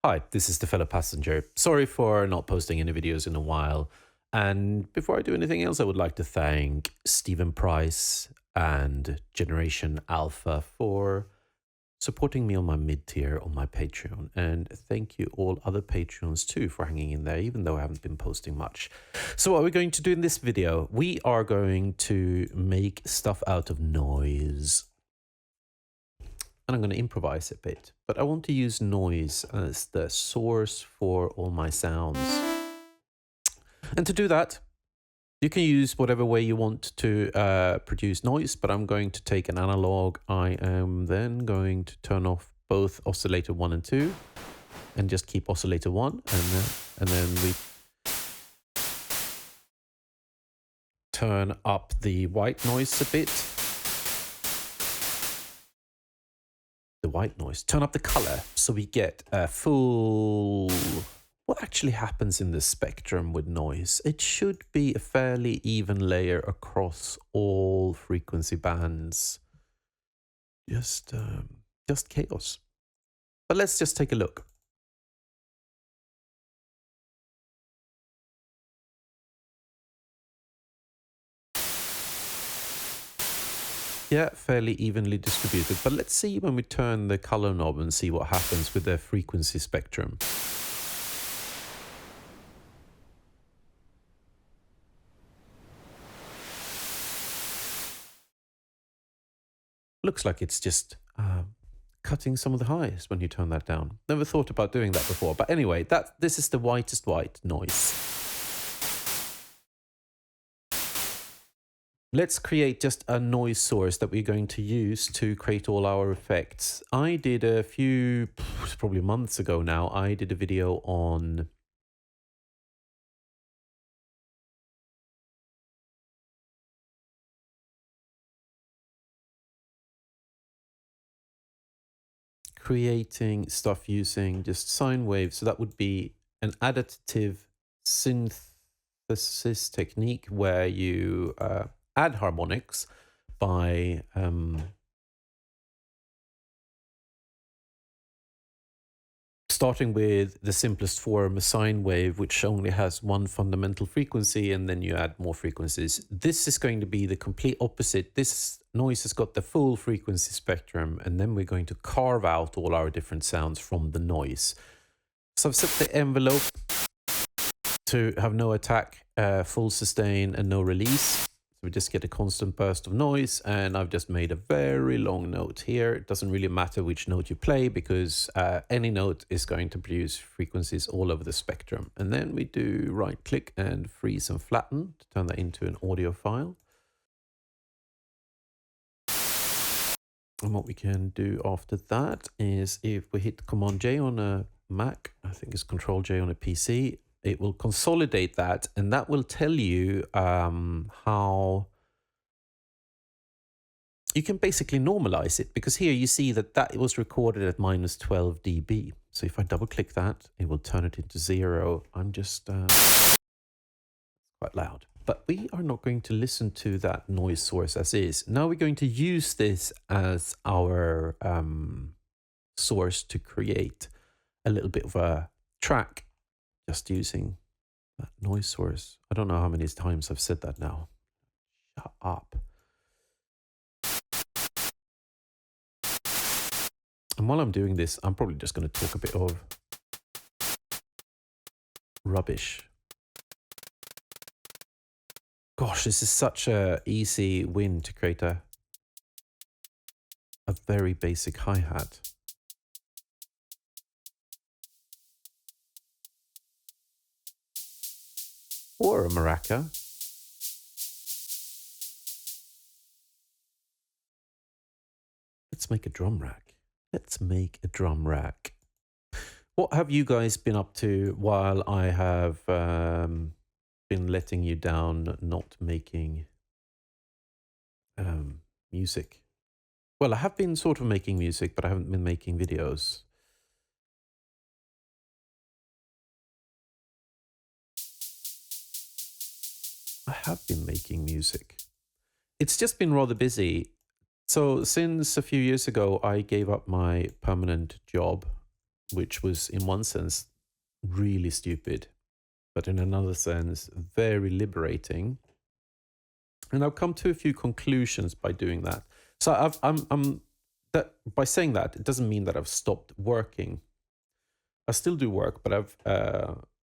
Hi, this is the fellow passenger. Sorry for not posting any videos in a while. And before I do anything else, I would like to thank Stephen Price and Generation Alpha for supporting me on my mid-tier on my Patreon. And thank you all other Patreons too for hanging in there, even though I haven't been posting much. So what are we going to do in this video? We are going to make stuff out of noise. And I'm going to improvise a bit, but I want to use noise as the source for all my sounds. And to do that, you can use whatever way you want to produce noise, but I'm going to take an analog. I am then going to turn off both oscillator 1 and 2 and just keep oscillator 1, and then we turn up the white noise a bit. The white noise, turn up the color so we get a full... What actually happens in the spectrum with noise? It should be a fairly even layer across all frequency bands. Just chaos. But let's just take a look. Yeah, fairly evenly distributed. But let's see when we turn the color knob and see what happens with the frequency spectrum. Looks like it's just cutting some of the highs when you turn that down. Never thought about doing that before. But anyway, this is the whitest white noise. Let's create just a noise source that we're going to use to create all our effects. I did a few, probably months ago now, I did a video on creating stuff using just sine waves. So that would be an additive synthesis technique where you add harmonics by starting with the simplest form, a sine wave, which only has one fundamental frequency, and then you add more frequencies. This is going to be the complete opposite. This noise has got the full frequency spectrum, and then we're going to carve out all our different sounds from the noise. So I've set the envelope to have no attack, full sustain, and no release. So we just get a constant burst of noise, and I've just made a very long note here. It doesn't really matter which note you play because any note is going to produce frequencies all over the spectrum. And then we do right click and freeze and flatten to turn that into an audio file. And what we can do after that is if we hit Command J on a Mac, I think it's Control J on a PC, it will consolidate that, and that will tell you how you can basically normalize it, because here you see that it was recorded at minus 12 dB. So if I double click that, it will turn it into 0. I'm just quite loud. But we are not going to listen to that noise source as is. Now we're going to use this as our source to create a little bit of a track just using that noise source. I don't know how many times I've said that now. Shut up. And while I'm doing this, I'm probably just going to talk a bit of rubbish. Gosh, this is such a easy win to create a very basic hi-hat. Or a maraca. Let's make a drum rack. Let's make a drum rack. What have you guys been up to while I have been letting you down not making music? Well, I have been sort of making music, but I haven't been making videos. I have been making music. It's just been rather busy. So since a few years ago, I gave up my permanent job which was in one sense really stupid, but in another sense very liberating. And I've come to a few conclusions by doing that. So I'm that by saying that, it doesn't mean that I've stopped working. I still do work, but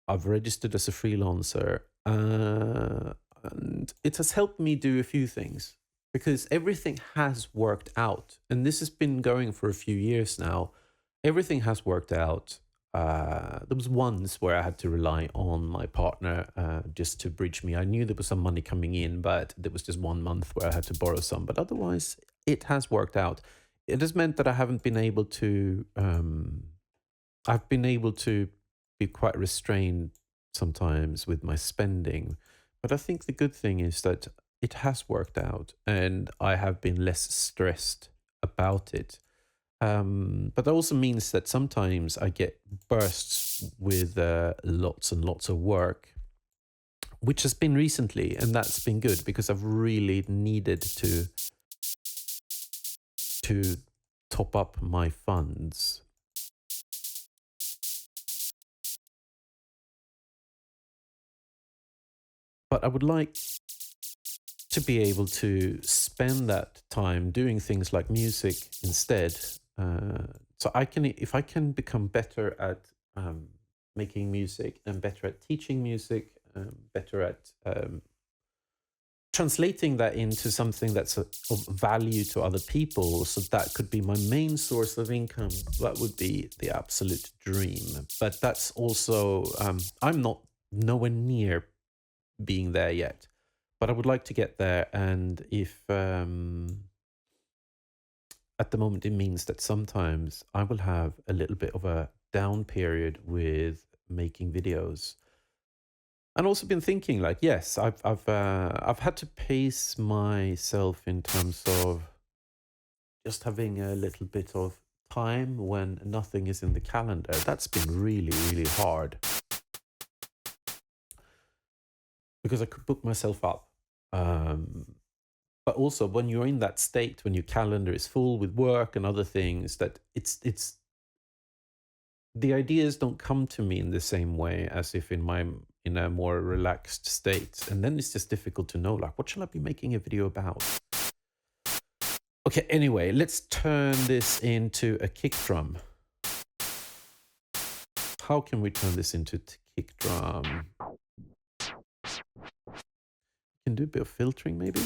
I've registered as a freelancer, and it has helped me do a few things because everything has worked out, and this has been going for a few years now. Everything has worked out. There was once where I had to rely on my partner just to bridge me. I knew there was some money coming in, but there was just 1 month where I had to borrow some. But otherwise, it has worked out. It has meant that I haven't been able to. I've been able to be quite restrained sometimes with my spending, but I think the good thing is that it has worked out, and I have been less stressed about it. But that also means that sometimes I get bursts with lots and lots of work, which has been recently, and that's been good because I've really needed to top up my funds. But I would like to be able to spend that time doing things like music instead. So I can, if I can become better at making music and better at teaching music, better at translating that into something that's of value to other people, so that could be my main source of income, that would be the absolute dream. But that's also, I'm not nowhere near being there yet, but I would like to get there. And if at the moment it means that sometimes I will have a little bit of a down period with making videos. And also been thinking like, yes, I've had to pace myself in terms of just having a little bit of time when nothing is in the calendar. That's been really, really hard because I could book myself up. But also when you're in that state, when your calendar is full with work and other things, that it's the ideas don't come to me in the same way as if in a more relaxed state. And then it's just difficult to know, like, what shall I be making a video about? Okay, anyway, let's turn this into a kick drum. How can we turn this into kick drum? Can do a bit of filtering maybe.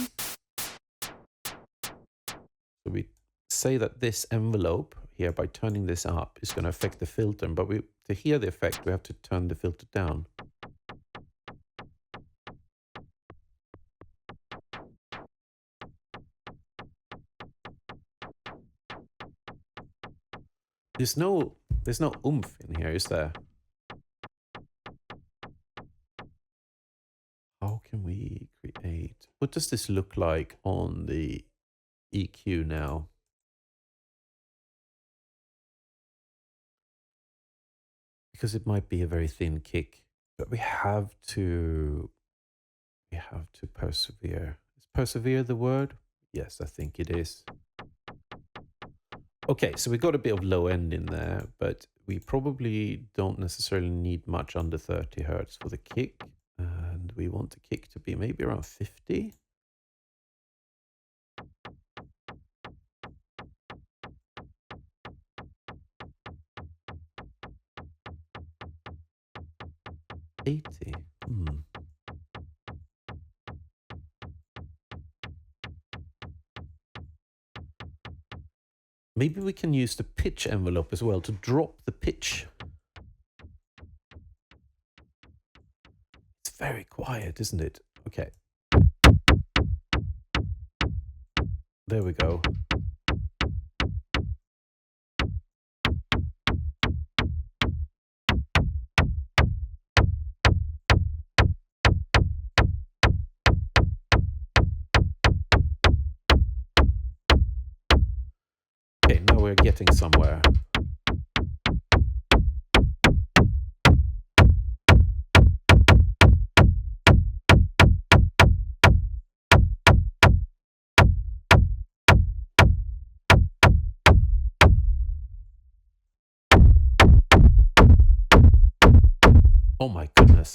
So we say that this envelope here, by turning this up, is going to affect the filter, but to hear the effect, we have to turn the filter down. There's no oomph in here, is there? How can we create? What does this look like on the EQ now? Because it might be a very thin kick, but we have to persevere. Is persevere the word? Yes, I think it is. Okay, so we got a bit of low end in there, but we probably don't necessarily need much under 30 hertz for the kick. And we want the kick to be maybe around 50. $80. Maybe we can use the pitch envelope as well to drop the pitch. It's very quiet, isn't it? Okay. There we go. Okay, now we're getting somewhere. Oh my goodness.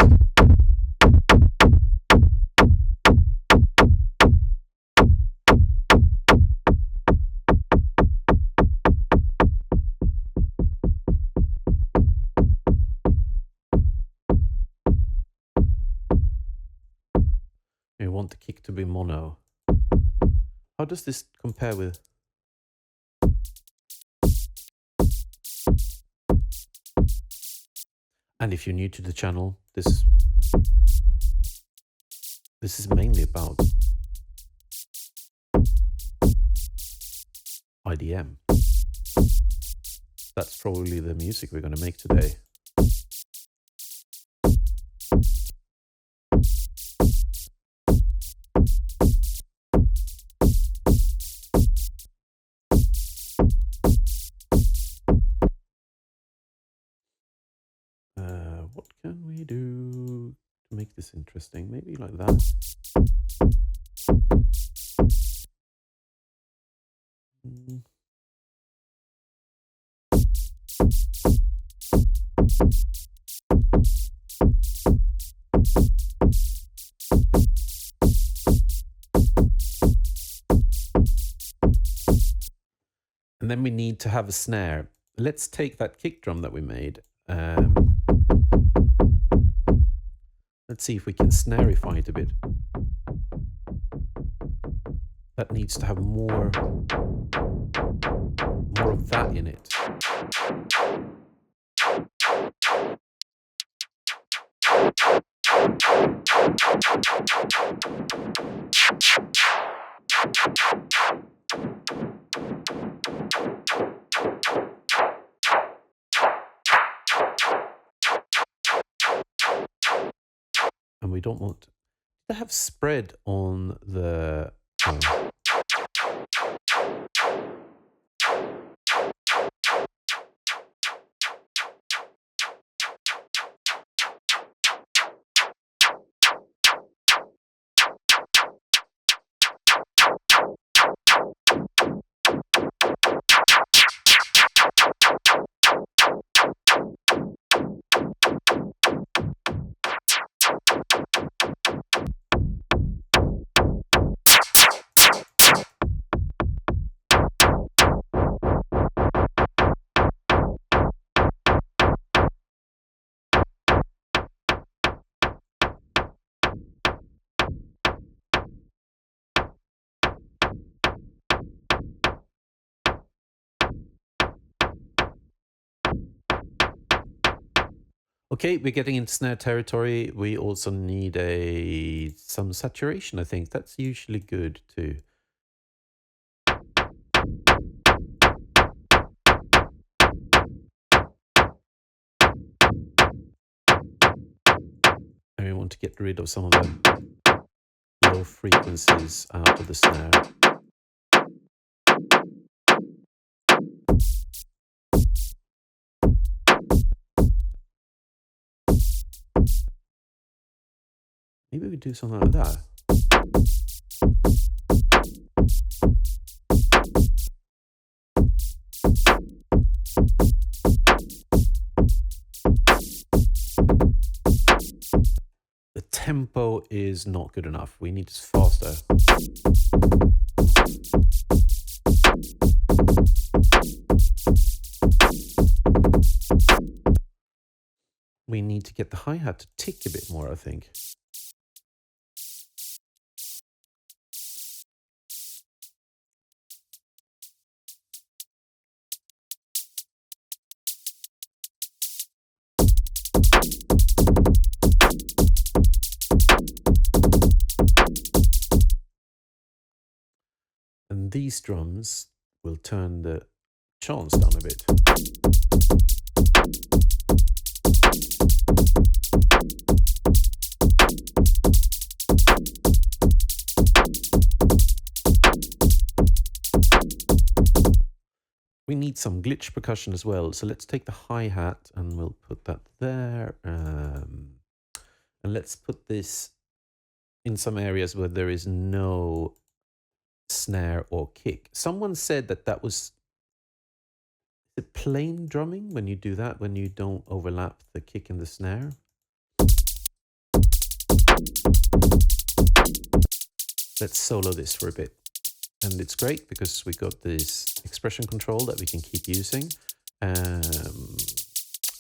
We want the kick to be mono. How does this compare with... And if you're new to the channel, this is mainly about IDM. That's probably the music we're going to make today. What can we do to make this interesting? Maybe like that. And then we need to have a snare. Let's take that kick drum that we made. Let's see if we can snarify it a bit. That needs to have more of that in it. And we don't want to have spread on the... Okay, we're getting into snare territory. We also need some saturation, I think. That's usually good too. And we want to get rid of some of the low frequencies out of the snare. Maybe we do something like that. The tempo is not good enough. We need it faster. We need to get the hi-hat to tick a bit more, I think. And these drums will turn the chance down a bit. We need some glitch percussion as well. So let's take the hi-hat and we'll put that there. And let's put this in some areas where there is no snare or kick. Someone said that was the plain drumming when you do that, when you don't overlap the kick and the snare. Let's solo this for a bit. And it's great because we got this expression control that we can keep using.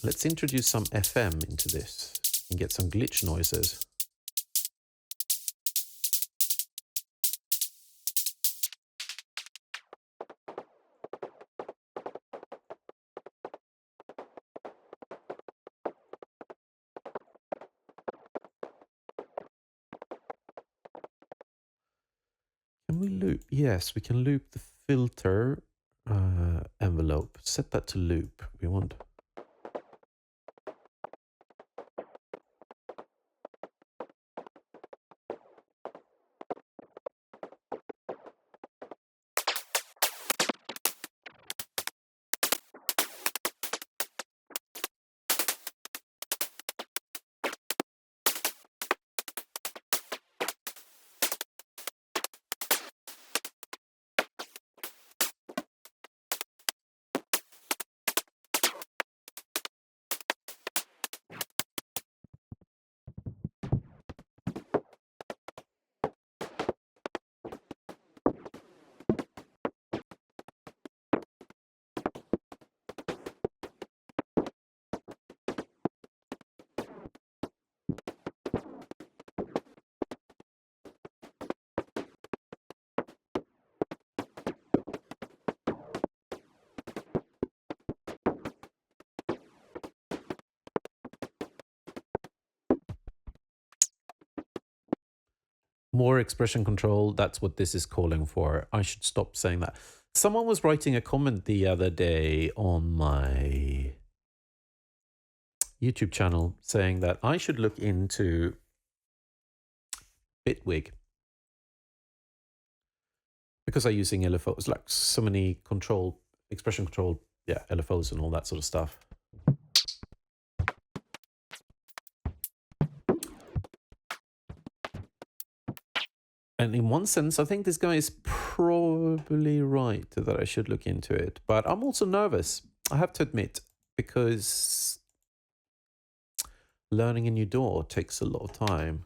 Let's introduce some FM into this and get some glitch noises. Can we loop? Yes, we can loop the filter envelope. Set that to loop. We want. More expression control, that's what this is calling for. I should stop saying that. Someone was writing a comment the other day on my YouTube channel saying that I should look into Bitwig because I'm using LFOs, like so many expression control, yeah, LFOs and all that sort of stuff. And in one sense, I think this guy is probably right that I should look into it. But I'm also nervous, I have to admit, because learning a new DAW takes a lot of time.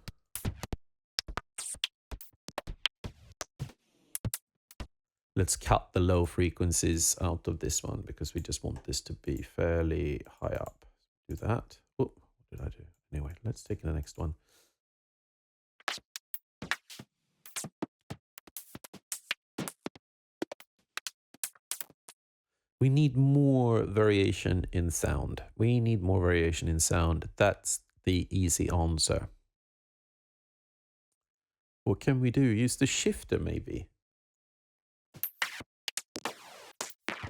Let's cut the low frequencies out of this one because we just want this to be fairly high up. Do that. Oh, what did I do? Anyway, let's take the next one. We need more variation in sound. We need more variation in sound. That's the easy answer. What can we do? Use the shifter maybe.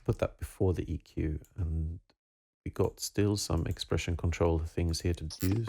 Put that before the EQ, and we got still some expression control things here to use.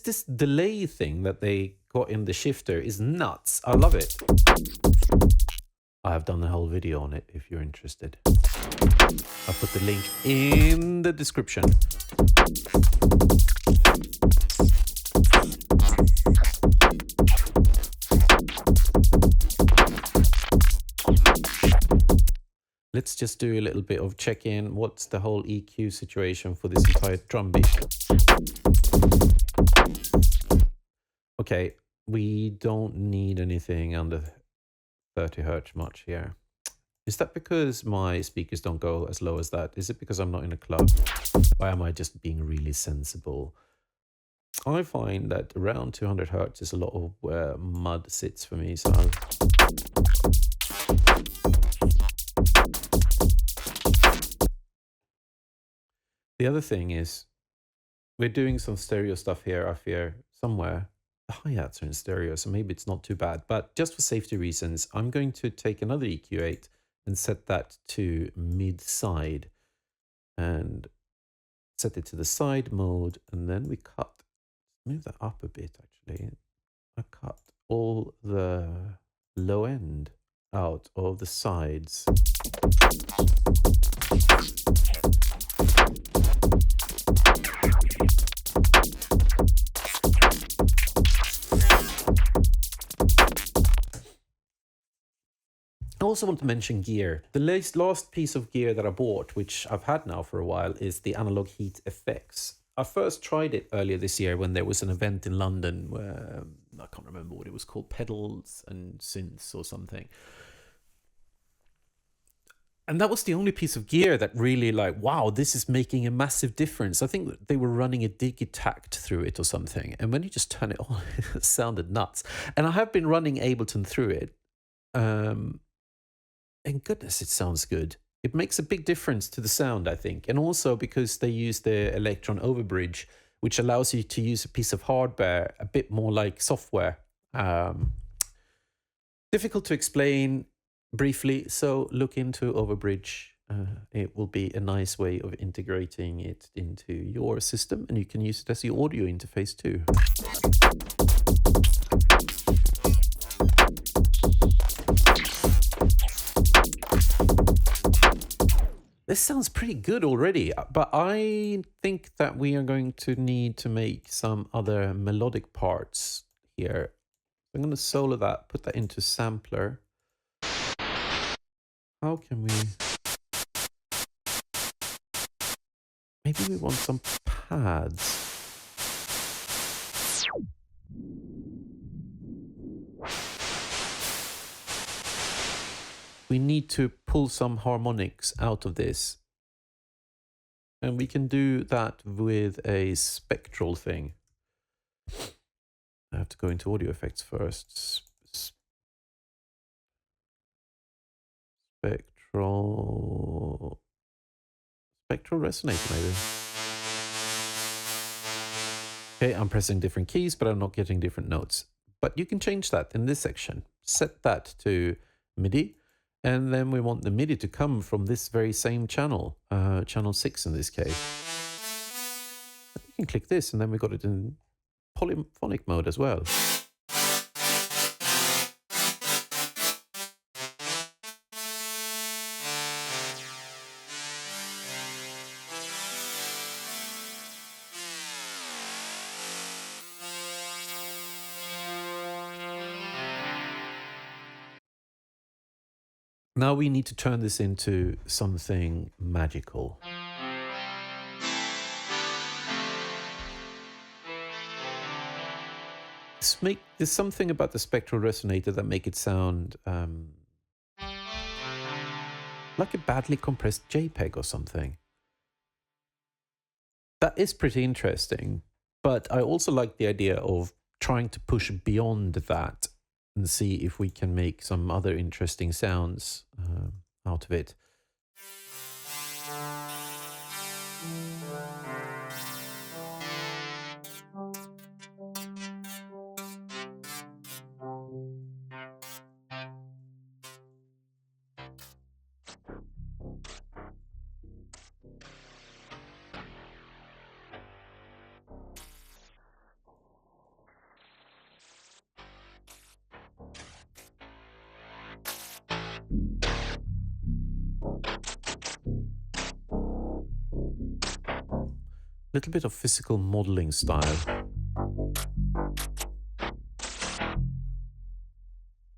This delay thing that they got in the shifter is nuts. I love it. I have done a whole video on it if you're interested. I'll put the link in the description. Let's just do a little bit of check-in. What's the whole EQ situation for this entire drum beat? Okay, we don't need anything under 30 Hertz much here. Is that because my speakers don't go as low as that? Is it because I'm not in a club? Or am I just being really sensible? I find that around 200 hertz is a lot of where mud sits for me. So the other thing is, we're doing some stereo stuff here, I fear, somewhere. The hi-hats are in stereo, so maybe it's not too bad. But just for safety reasons, I'm going to take another EQ8 and set that to mid-side. And set it to the side mode, and then we cut. Move that up a bit, actually. I cut all the low end out of the sides. I also want to mention gear. The last piece of gear that I bought, which I've had now for a while, is the Analog Heat Effects. I first tried it earlier this year when there was an event in London where I can't remember what it was called, Pedals and Synths or something. And that was the only piece of gear that really like, wow, this is making a massive difference. I think they were running a Digitact through it or something. And when you just turn it on, it sounded nuts. And I have been running Ableton through it. And goodness, it sounds good. It makes a big difference to the sound, I think. And also because they use the Electron Overbridge, which allows you to use a piece of hardware a bit more like software. Difficult to explain briefly, so look into Overbridge. It will be a nice way of integrating it into your system, and you can use it as your audio interface too. This sounds pretty good already, but I think that we are going to need to make some other melodic parts here. I'm going to solo that, put that into sampler. How can we... Maybe we want some pads. We need to pull some harmonics out of this. And we can do that with a spectral thing. I have to go into audio effects first. Spectral resonator, maybe. Okay, I'm pressing different keys, but I'm not getting different notes. But you can change that in this section. Set that to MIDI. And then we want the MIDI to come from this very same channel, channel 6 in this case. You can click this, and then we got it in polyphonic mode as well. Now we need to turn this into something magical. There's something about the spectral resonator that make it sound like a badly compressed JPEG or something. That is pretty interesting, but I also like the idea of trying to push beyond that and see if we can make some other interesting sounds out of it. Little bit of physical modeling style.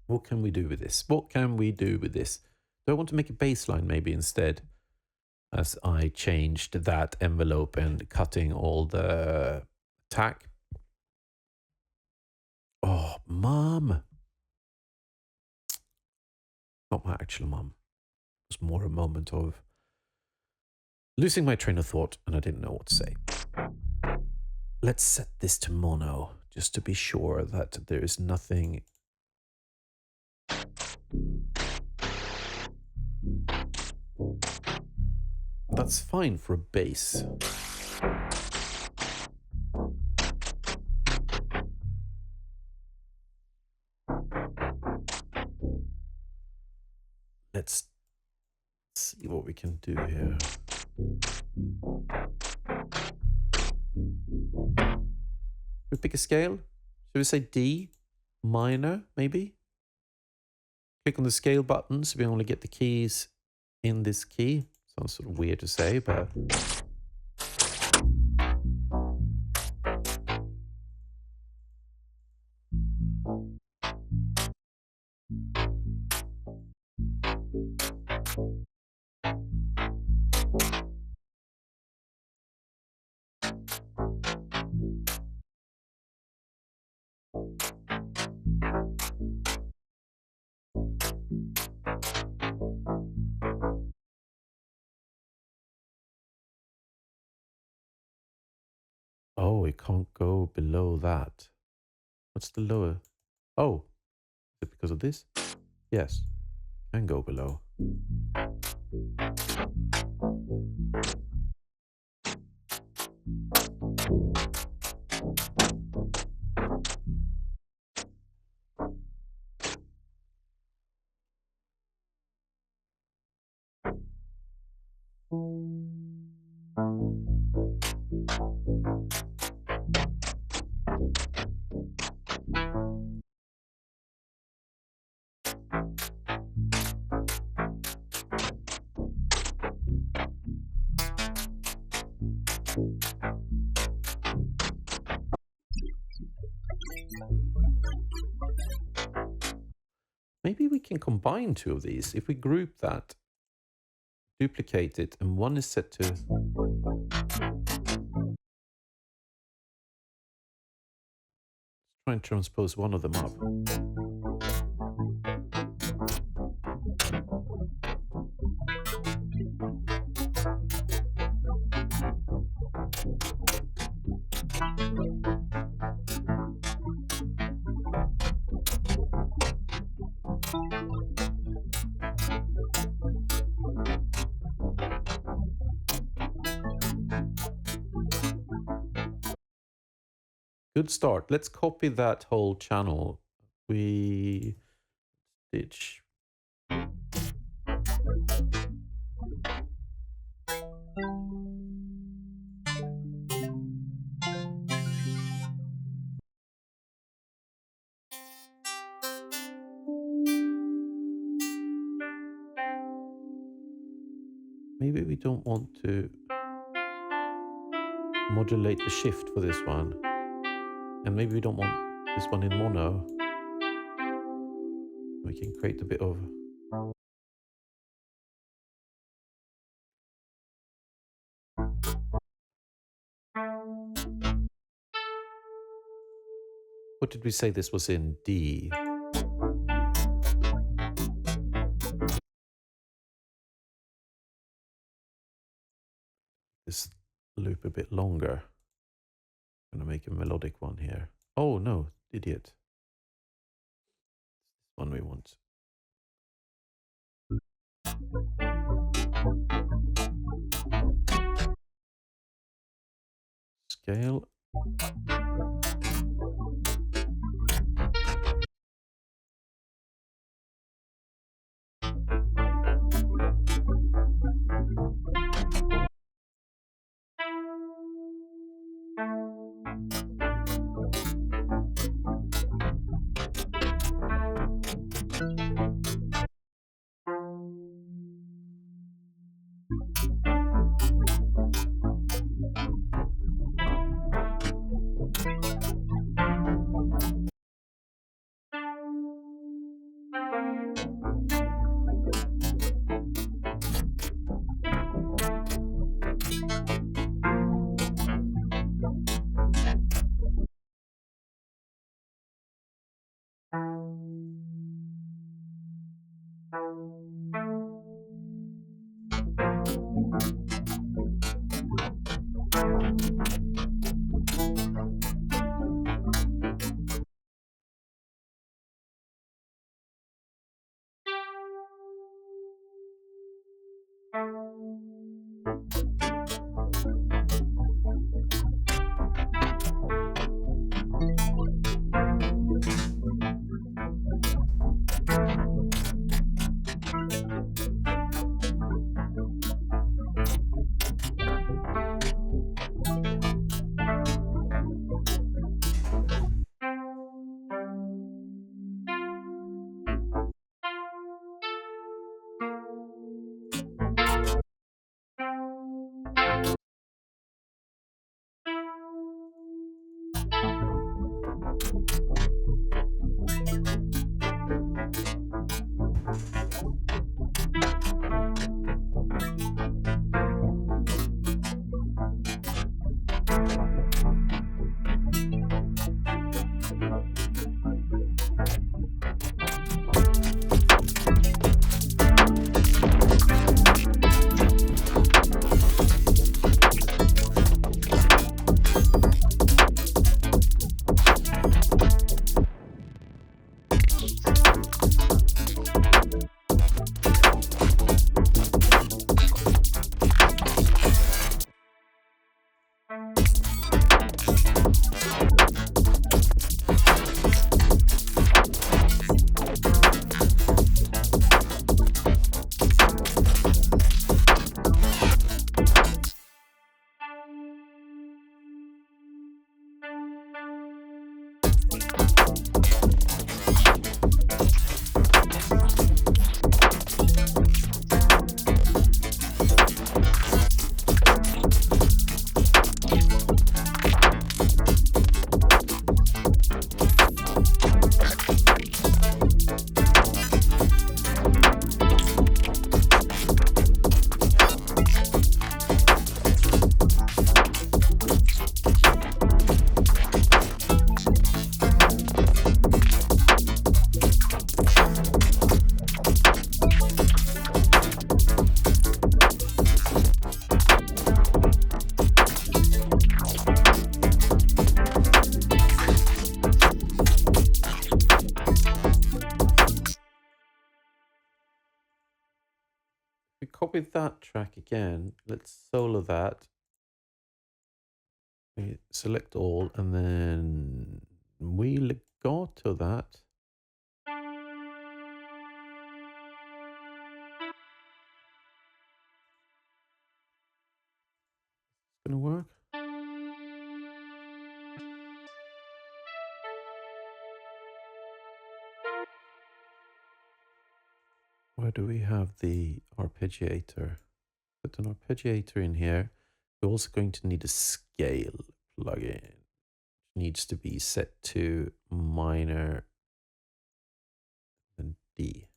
What can we do with this? What can we do with this? Do I want to make a bassline maybe instead? As I changed that envelope and cutting all the attack. Oh, mum. Not my actual mum. It was more a moment of losing my train of thought and I didn't know what to say. Let's set this to mono just to be sure that there is nothing. That's fine for a bass. Let's see what we can do here. We pick a scale. Should we say D minor, maybe? Click on the scale button so we only get the keys in this key. Sounds sort of weird to say, but oh, it can't go below that. What's the lower? Oh, is it because of this? Yes, can go below. Maybe we can combine two of these. If we group that, duplicate it, and one is set to... Try and transpose one of them up. Good start. Let's copy that whole channel. We ditch. Maybe we don't want to modulate the shift for this one. And maybe we don't want this one in mono. We can create a bit of... What did we say this was in? D. This loop a bit longer. I'm gonna make a melodic one here. Oh no, idiot. This one we want. Scale. We copy that track again. Let's solo that. We select all and then we legato that. It's gonna work. Where do we have the arpeggiator? Put an arpeggiator in here. We're also going to need a scale plugin. It needs to be set to minor and D.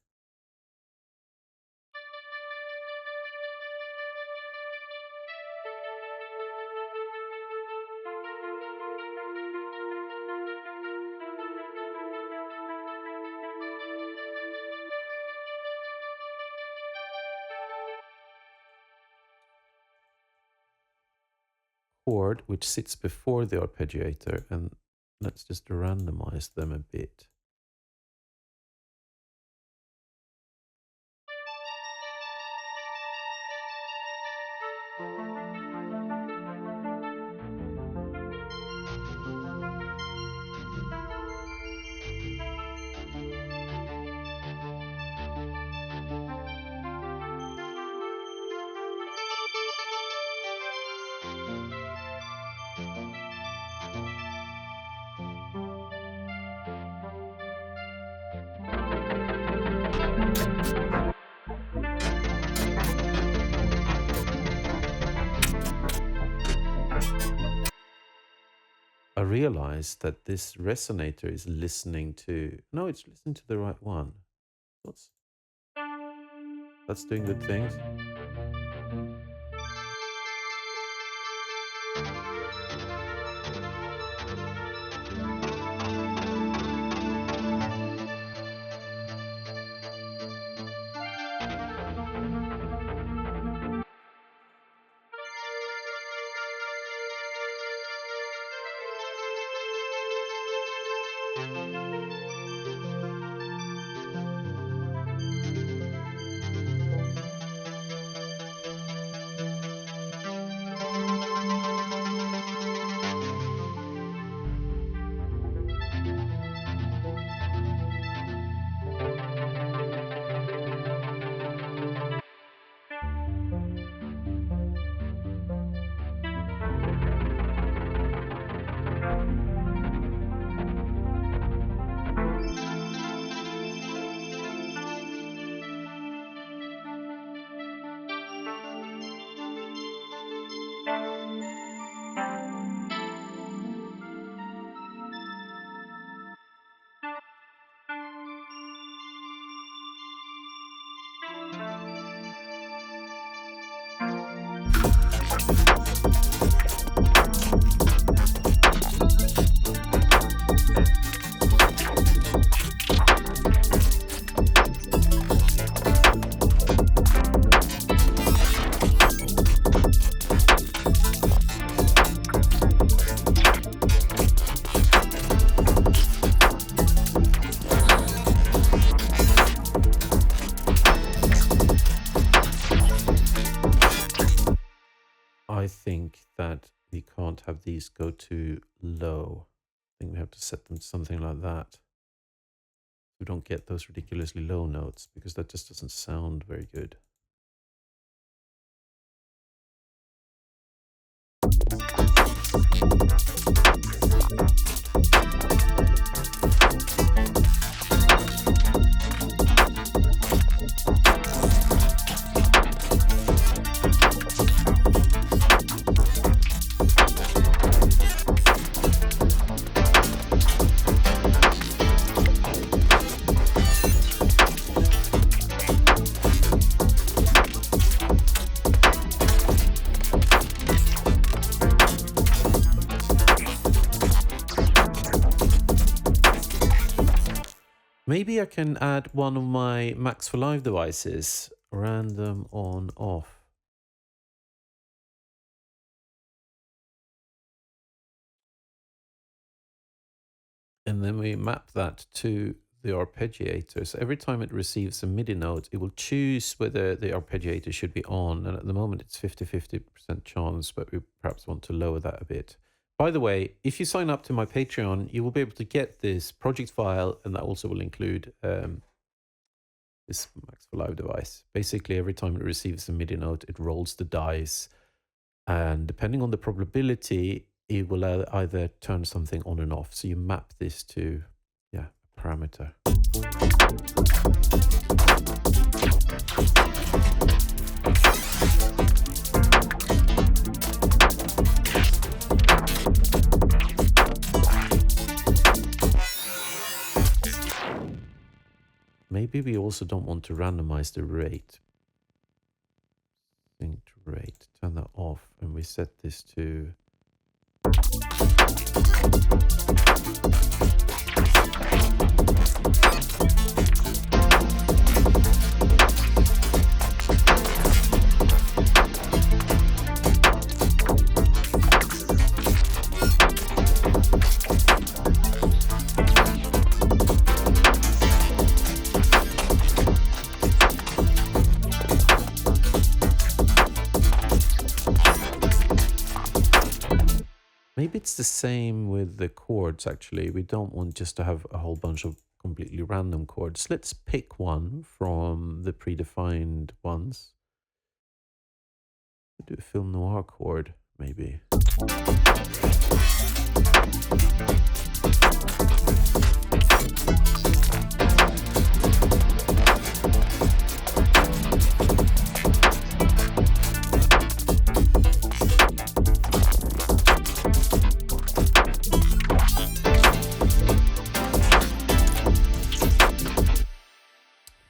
Chord which sits before the arpeggiator, and let's just randomize them a bit. I realized that this resonator is listening to, no, it's listening to the right one. That's doing good things. think that we can't have these go too low. I think we have to set them to something like that. We don't get those ridiculously low notes, because that just doesn't sound very good. Maybe I can add one of my Max for Live devices, random on off. And then we map that to the arpeggiator. So every time it receives a MIDI note, it will choose whether the arpeggiator should be on. And at the moment it's 50-50% chance, but we perhaps want to lower that a bit. By the way, if you sign up to my Patreon, you will be able to get this project file, and that also will include this Max for Live device. Basically, every time it receives a MIDI note, it rolls the dice, and depending on the probability, it will either turn something on and off. So you map this to, yeah, a parameter. Maybe we also don't want to randomize the rate. Synced rate, turn that off, and we set this to maybe it's the same with the chords, actually. We don't want just to have a whole bunch of completely random chords. Let's pick one from the predefined ones. Do a film noir chord, maybe.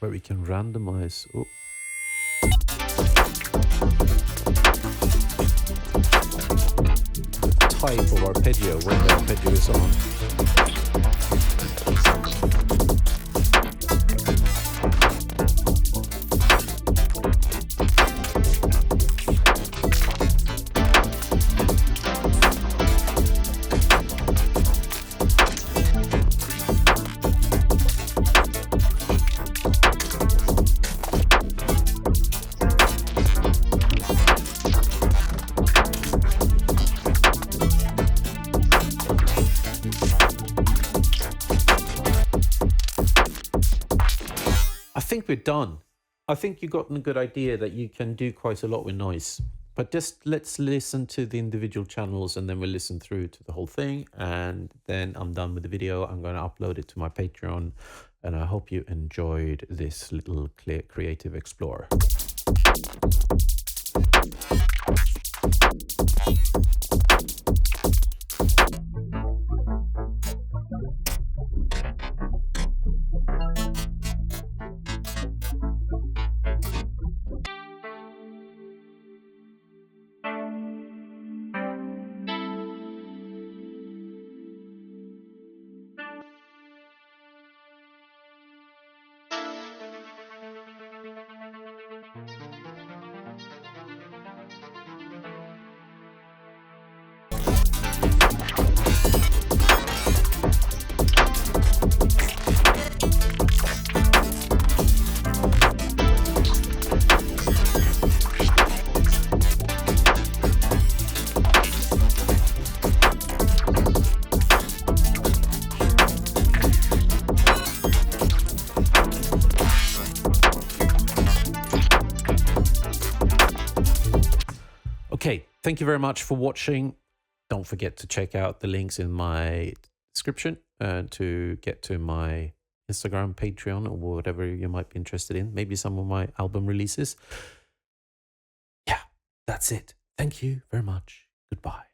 Where we can randomize. Oh. The type of arpeggio, when the arpeggio is on. I think we're done. I think you've gotten a good idea that you can do quite a lot with noise. But just let's listen to the individual channels, and then we'll listen through to the whole thing. And then I'm done with the video. I'm going to upload it to my Patreon. And I hope you enjoyed this little creative explorer. Okay, thank you very much for watching. Don't forget to check out the links in my description to get to my Instagram, Patreon, or whatever you might be interested in. Maybe some of my album releases. Yeah, that's it. Thank you very much. Goodbye.